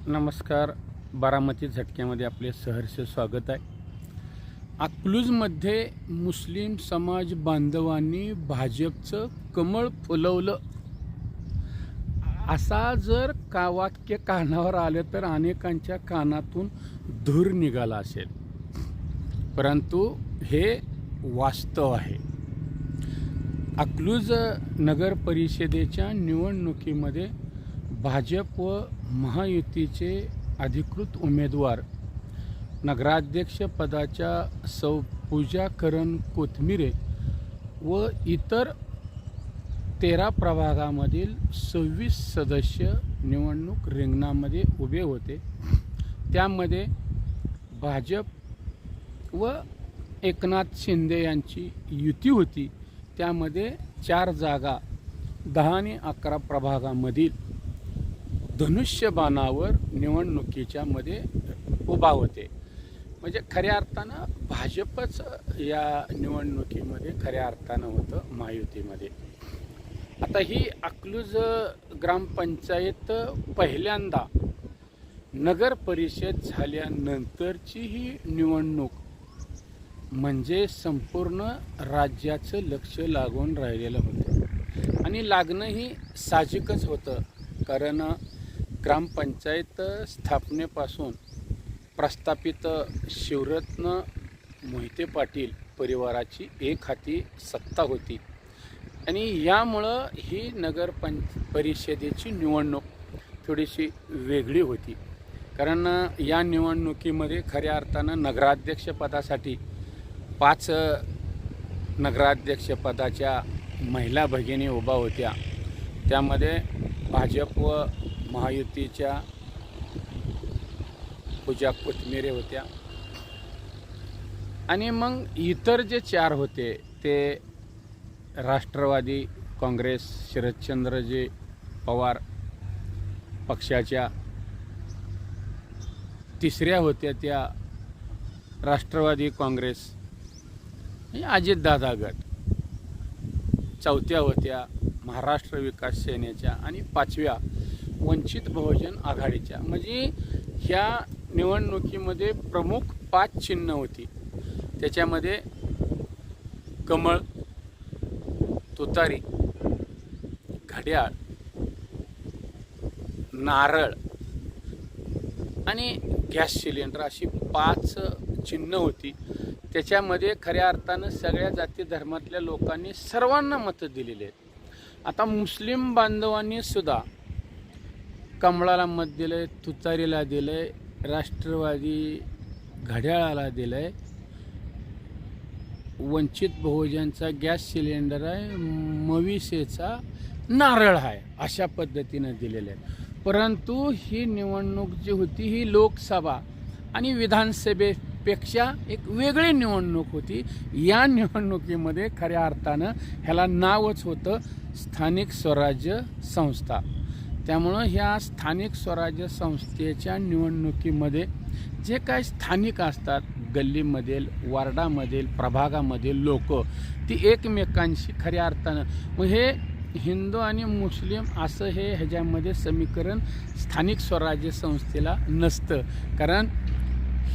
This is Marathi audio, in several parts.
नमस्कार. बारामती झटक्यामध्ये आपले सहर्ष स्वागत आहे. अकलूजमध्ये मुस्लिम समाज बांधवांनी भाजपचं कमळ फुलवलं असा जर का वाक्य कानावर आलं तर अनेकांच्या कानातून धूर निघाला असेल, परंतु हे वास्तव आहे. अकलूज नगर परिषदेच्या निवडणुकीमध्ये भाजप व महायुतीचे अधिकृत उमेदवार नगराध्यक्षपदाच्या सौ पूजा करण कोथमिरे व इतर 13 प्रभागामधील 26 सदस्य निवडणूक रिंगणामध्ये उभे होते. त्यामध्ये भाजप व एकनाथ शिंदे यांची युती होती. त्यामध्ये 4 जागा 10 आणि 11 प्रभागामधील धनुष्यबाणावर निवडणुकीच्या मध्ये उभा होते. म्हणजे खऱ्या अर्थानं भाजपच या निवडणुकीमध्ये खऱ्या अर्थानं होतं महायुतीमध्ये. आता ही अकलूज ग्रामपंचायत पहिल्यांदा नगर परिषद झाल्यानंतरची ही निवडणूक, म्हणजे संपूर्ण राज्याचं लक्ष लागून राहिलेलं होतं आणि लागणंही साहजिकच होतं. कारण ग्रामपंचायत स्थापनेपासून प्रस्थापित शिवरत्न मोहिते पाटील परिवाराची एक हाती सत्ता होती आणि यामुळं ही नगर परिषदेची निवडणूक थोडीशी वेगळी होती. कारण या निवडणुकीमध्ये खऱ्या अर्थानं नगराध्यक्षपदासाठी 5 नगराध्यक्षपदाच्या महिला भगिनी उभा होत्या. त्यामध्ये भाजप व महायुतीच्या पूजा कोथमिरे होत्या आणि मग इतर जे 4 होते ते राष्ट्रवादी काँग्रेस शरदचंद्रजी पवार पक्षाच्या, 3ऱ्या होत्या त्या राष्ट्रवादी काँग्रेस अजितदादा गट, 4थ्या होत्या महाराष्ट्र विकास सेनेच्या आणि 5व्या वंचित बहुजन आघाडीच्या. म्हणजे ह्या निवडणुकीमध्ये प्रमुख 5 चिन्ह होती. त्याच्यामध्ये कमळ, तुतारी, घड्याळ, नारळ आणि गॅस सिलेंडर अशी 5 चिन्ह होती. त्याच्यामध्ये खऱ्या अर्थानं सगळ्या जाती धर्मातल्या लोकांनी सर्वांना मतं दिलेली आहेत. आता मुस्लिम बांधवांनी सुद्धा कमळाला मत दिलं आहे, तुतारीला दिलं आहे, राष्ट्रवादी घड्याळाला दिलं आहे, वंचित बहुजनचा गॅस सिलेंडर आहे, मविसेचा नारळ आहे, अशा पद्धतीनं दिलेलं आहे. परंतु ही निवडणूक जी होती ही लोकसभा आणि विधानसभेपेक्षा एक वेगळी निवडणूक होती. या निवडणुकीमध्ये खऱ्या अर्थानं ह्याला नावच होतं स्थानिक स्वराज्य संस्था. त्यामुळं ह्या स्थानिक स्वराज्य संस्थेच्या निवडणुकीमध्ये जे काही स्थानिक असतात, गल्लीमधील, वार्डामधील, प्रभागामधील लोक ती एकमेकांशी खऱ्या अर्थानं, मग हे हिंदू आणि मुस्लिम असं ह्याच्यामध्ये समीकरण स्थानिक स्वराज्य संस्थेला नसतं. कारण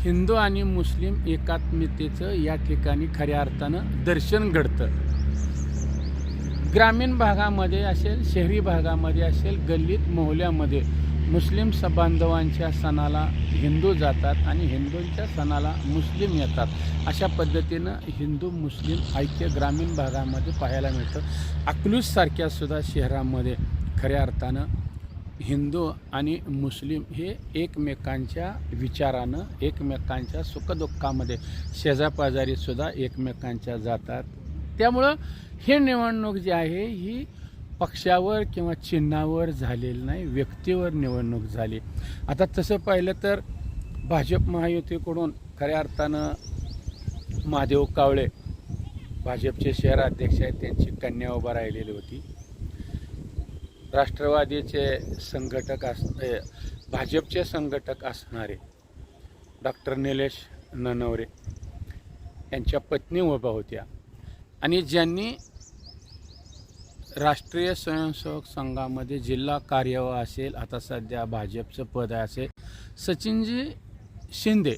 हिंदू आणि मुस्लिम एकात्मतेचं या ठिकाणी खऱ्या अर्थानं दर्शन घडतं. ग्रामीण भागामध्ये असेल, शहरी भागामध्ये असेल, गल्लीत मोहल्ल्यामध्ये मुस्लिम बांधवांच्या सणाला हिंदू जातात आणि हिंदूंच्या सणाला मुस्लिम येतात. अशा पद्धतीनं हिंदू मुस्लिम ऐक्य ग्रामीण भागामध्ये पाहायला मिळतं. अकलूजसारख्या सुद्धा शहरामध्ये खऱ्या अर्थानं हिंदू आणि मुस्लिम हे एकमेकांच्या विचारानं, एकमेकांच्या सुखदुःखामध्ये शेजापाजारीसुद्धा एकमेकांच्या जातात. त्यामुळं हे निवडणूक जी आहे ही पक्षावर किंवा चिन्हावर झालेली नाही, व्यक्तीवर निवडणूक झाली. आता तसं पाहिलं तर भाजप महायुतीकडून खऱ्या अर्थानं महादेव कावळे भाजपचे शहराध्यक्ष आहेत, त्यांची कन्या उभा राहिलेली होती. राष्ट्रवादीचे संघटक भाजपचे संघटक असणारे डॉक्टर निलेश ननवरे यांच्या पत्नी उभा होत्या आणि ज्यांनी राष्ट्रीय स्वयंसेवक संघामध्ये जिल्हा कार्यवाह असेल, आता सध्या भाजपचं पद असेल, सचिनजी शिंदे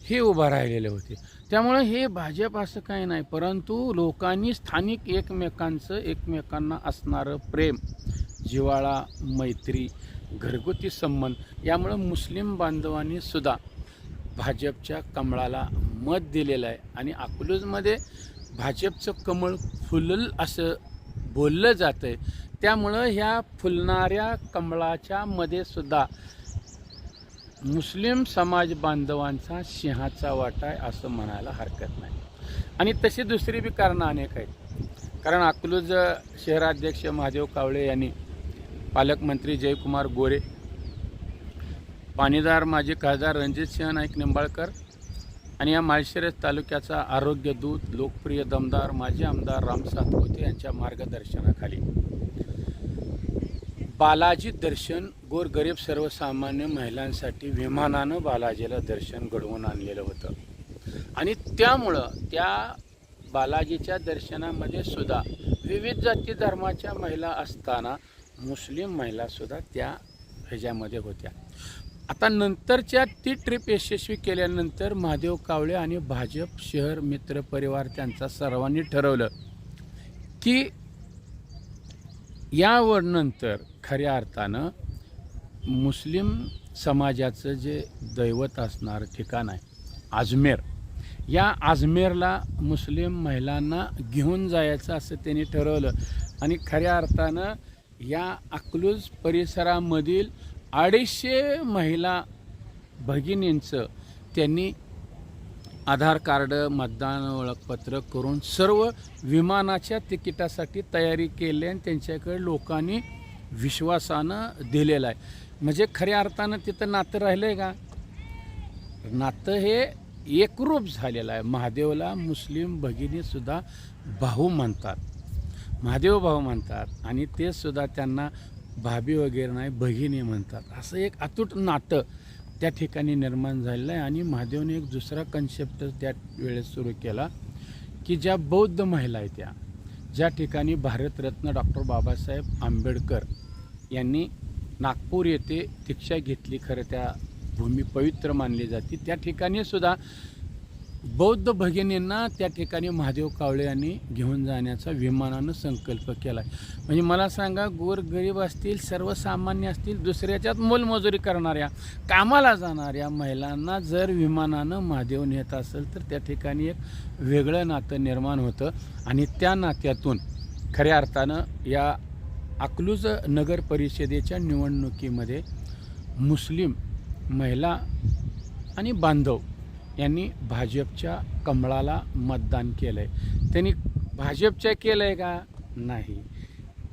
हे उभा राहिलेले होते. त्यामुळे हे भाजप असं काही नाही, परंतु लोकांनी स्थानिक एकमेकांना असणारं प्रेम, जिव्हाळा, मैत्री, घरगुती संबंध यामुळं मुस्लिम बांधवांनी सुद्धा भाजपच्या कमळाला मत दिलेलं आहे. आणि अकलूजमध्ये भाजपचं कमळ फुलल असं बोललं जातं आहे. त्यामुळं ह्या फुलणाऱ्या कमळाच्या मध्ये सुद्धा मुस्लिम समाज बांधवांचा सिंहाचा वाटा आहे असं म्हणायला हरकत नाही. आणि तशी दुसरी बी कारणं अनेक आहेत. कारण अकलूज शहराध्यक्ष महादेव कावळे यांनी पालकमंत्री जयकुमार गोरे, पाणीदार माजी खासदार रणजितसिंह नाईक निंबाळकर आणि या माळशिरस तालुक्याचा आरोग्य दूत, लोकप्रिय दमदार माजी आमदार राम सातपुते यांच्या मार्गदर्शनाखाली बालाजी दर्शन गोरगरीब सर्वसामान्य महिलांसाठी विमानानं बालाजीला दर्शन घडवून आणलेलं होतं. आणि त्यामुळं त्या बालाजीच्या दर्शनामध्ये सुद्धा विविध जाती धर्माच्या महिला असताना मुस्लिम महिलासुद्धा त्या ह्याच्यामध्ये होत्या. आता नंतरच्या ती ट्रिप यशस्वी केल्यानंतर महादेव कावळे आणि भाजप शहर मित्र परिवार त्यांचा सर्वांनी ठरवलं की यावर नंतर खऱ्या अर्थानं मुस्लिम समाजाचं जे दैवत असणारं ठिकाण आहे अजमेर, या अजमेरला मुस्लिम महिलांना घेऊन जायचं असं त्यांनी ठरवलं. आणि खऱ्या अर्थानं या अकलूज परिसरामधील 250 महिला भगिनींचं त्यांनी आधार कार्ड, मतदान ओळखपत्र करून सर्व विमानाच्या तिकिटासाठी तयारी केली आणि त्यांच्याकडे लोकांनी विश्वासानं दिलेलं आहे. म्हणजे खऱ्या अर्थानं तिथं नातं राहिलं आहे का? नातं हे एकरूप झालेलं आहे. महादेवला मुस्लिम भगिनीसुद्धा भाऊ म्हणतात, महादेव भाऊ म्हणतात आणि ते सुद्धा त्यांना भाभी वगैरे नाही, भगिनी म्हणतात. असं एक अतूट नातं त्या ठिकाणी निर्माण झालेलं आहे. आणि महादेवने एक दुसरा कन्सेप्ट त्या वेळेस सुरू केला की ज्या बौद्ध महिला आहेत त्या ज्या ठिकाणी भारतरत्न डॉक्टर बाबासाहेब आंबेडकर यांनी नागपूर येथे दीक्षा घेतली, खरं त्या भूमी पवित्र मानली जाते, त्या ठिकाणी सुद्धा बौद्ध भगिनींना त्या ठिकाणी महादेव कावळे यांनी घेऊन जाण्याचा विमानानं संकल्प केला आहे. म्हणजे मला सांगा, गोरगरीब असतील, सर्वसामान्य असतील, दुसऱ्याच्यात मोलमजुरी करणाऱ्या, कामाला जाणाऱ्या महिलांना जर विमानानं महादेव नेत असेल तर त्या ठिकाणी एक वेगळं नातं निर्माण होतं. आणि त्या नात्यातून खऱ्या अर्थानं या अकलूज नगर परिषदेच्या निवडणुकीमध्ये मुस्लिम महिला आणि बांधव यांनी भाजपच्या कमळाला मतदान केलं आहे. त्यांनी भाजपच्या केलं आहे का? नाही.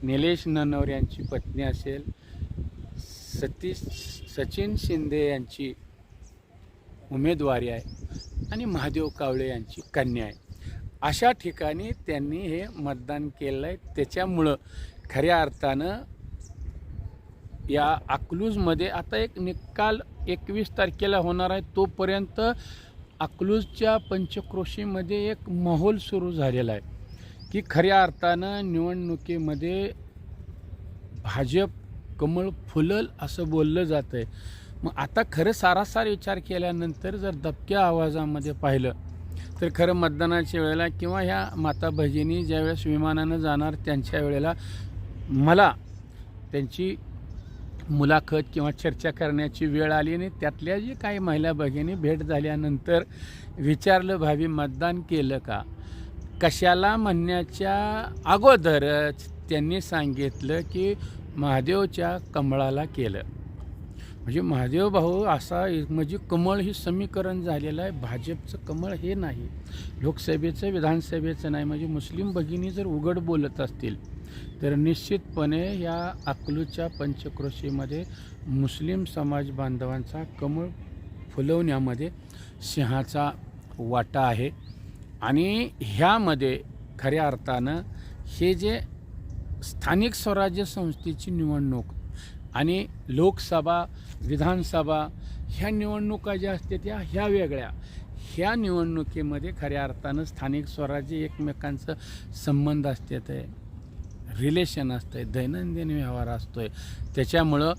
निलेश ननवरे यांची पत्नी असेल, सचिन शिंदे यांची उमेदवारी आहे आणि महादेव कावळे यांची कन्या आहे. अशा ठिकाणी त्यांनी हे मतदान केलं आहे. त्याच्यामुळं खऱ्या अर्थानं या अकलूजमध्ये आता एक निकाल 21 तारखेला होणार आहे. तोपर्यंत अकलूजच्या पंचक्रोशीमध्ये एक माहोल सुरू झालेला आहे की खऱ्या अर्थानं निवडणुकीमध्ये भाजप कमळ फुलल असं बोललं जातं आहे. मग आता खरं सारासार विचार केल्यानंतर जर दबक्या आवाजामध्ये पाहिलं तर खरं मतदानाच्या वेळेला किंवा ह्या माता भगिनी ज्यावेळेस विमानानं जाणार त्यांच्या वेळेला मला त्यांची मुलाखत किंवा चर्चा करण्याची वेळ आली आणि त्यातल्या जी काही महिला भगिनी भेट झाल्यानंतर विचारलं, भावी मतदान केलं का? कशाला म्हणण्याच्या अगोदरच त्यांनी सांगितलं की महादेवच्या कमळाला केलं. म्हणजे महादेव भाऊ असा म्हणजे कमळ ही समीकरण झालेलं आहे. भाजपचं कमळ हे नाही, लोकसभेचं विधानसभेचं नाही. म्हणजे मुस्लिम भगिनी जर उघड बोलत असतील तर निश्चितपणे या अकलूजच्या पंचक्रोशीमध्ये मुस्लिम समाज बांधवांचा कमळ फुलवण्यामध्ये सिंहाचा वाटा आहे. आणि ह्यामध्ये खऱ्या अर्थानं हे जे स्थानिक स्वराज्य संस्थेची निवडणूक आणि लोकसभा, विधानसभा ह्या निवडणुका ज्या असतात ह्या वेगळ्या. ह्या निवडणुकीमध्ये खऱ्या अर्थानं स्थानिक स्वराज्य एकमेकांचं संबंध असतात. रिलेशन असतं आहे, दैनंदिन व्यवहार असतो आहे. त्याच्यामुळं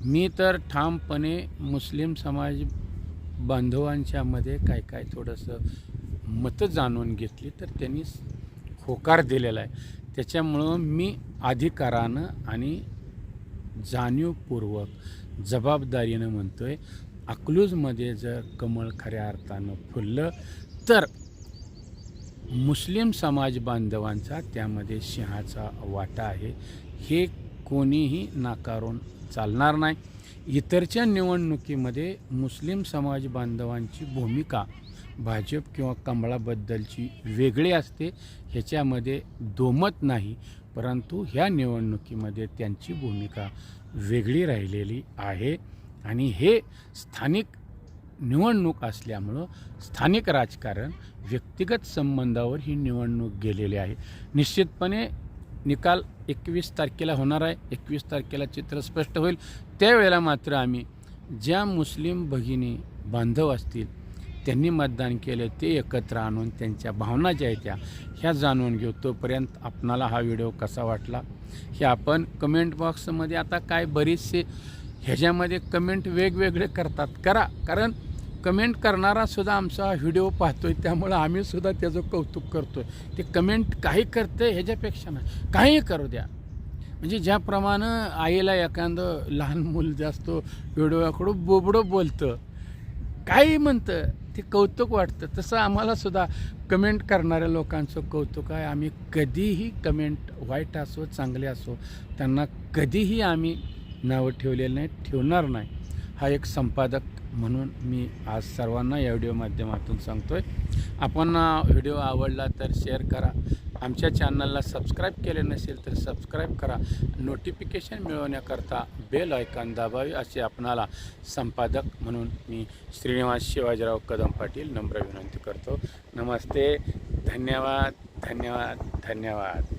मी तर ठामपणे मुस्लिम समाज बांधवांच्यामध्ये काय थोडंसं मतं जाणून घेतली तर त्यांनी होकार दिलेला आहे. त्याच्यामुळं मी अधिकारानं आणि जाणीवपूर्वक जबाबदारीनं म्हणतो आहे, अकलूजमध्ये जर कमळ खऱ्या अर्थानं फुललं तर मुस्लिम समाज बांधवांचा त्यामध्ये सिंहाचा वाटा आहे, हे कोणीही नाकारून चालणार नाही. इतरच्या निवडणुकीमध्ये मुस्लिम समाज बांधवांची भूमिका भाजप किंवा कमळाबद्दलची वेगळी असते, ह्याच्यामध्ये दोमत नाही. परंतु ह्या निवडणुकीमध्ये त्यांची भूमिका वेगळी राहिलेली आहे आणि हे स्थानिक निवडणूक असल्यामुळं स्थानिक राजकारण, व्यक्तिगत संबंधावर ही निवडणूक गेलेली आहे. निश्चितपणे निकाल 21 तारखेला होणार आहे. 21 तारखेला चित्र स्पष्ट होईल. त्यावेळेला मात्र आम्ही ज्या मुस्लिम भगिनी बांधव असतील त्यांनी मतदान केलं ते एकत्र आणून त्यांच्या भावना ज्या आहेत ह्या जाणून घेऊ. तोपर्यंत आपणाला हा व्हिडिओ कसा वाटला हे आपण कमेंट बॉक्समध्ये, आता काय बरेचसे ह्याच्यामध्ये कमेंट वेगवेगळे करतात, करा, कारण कमेंट करणारासुद्धा आमचा व्हिडिओ पाहतो आहे, त्यामुळं आम्हीसुद्धा त्याचं कौतुक करतो आहे. ते कमेंट काही करते ह्याच्यापेक्षा नाही, काहीही करू द्या. म्हणजे ज्याप्रमाणे आईला एखादं लहान मूल जास्त व्हिडिओकडं बोबडं बोलतं, काही म्हणतं, ते कौतुक वाटतं, तसं आम्हालासुद्धा कमेंट करणाऱ्या लोकांचं कौतुक आहे. आम्ही कधीही कमेंट वाईट असो चांगले असो त्यांना कधीही आम्ही नावं ठेवलेलं नाही, ठेवणार नाही. हा एक संपादक म्हणून मी आज सर्वांना या व्हिडिओ माध्यमातून सांगतो आहे. आपण व्हिडिओ आवडला तर शेअर करा, आमच्या चॅनलला सबस्क्राईब केले नसेल तर सबस्क्राईब करा, नोटिफिकेशन मिळवण्याकरता बेल आयकॉन दाबावी असे आपणाला संपादक म्हणून मी श्रीनिवास शिवाजीराव कदम पाटील नम्र विनंती करतो. नमस्ते, धन्यवाद, धन्यवाद, धन्यवाद.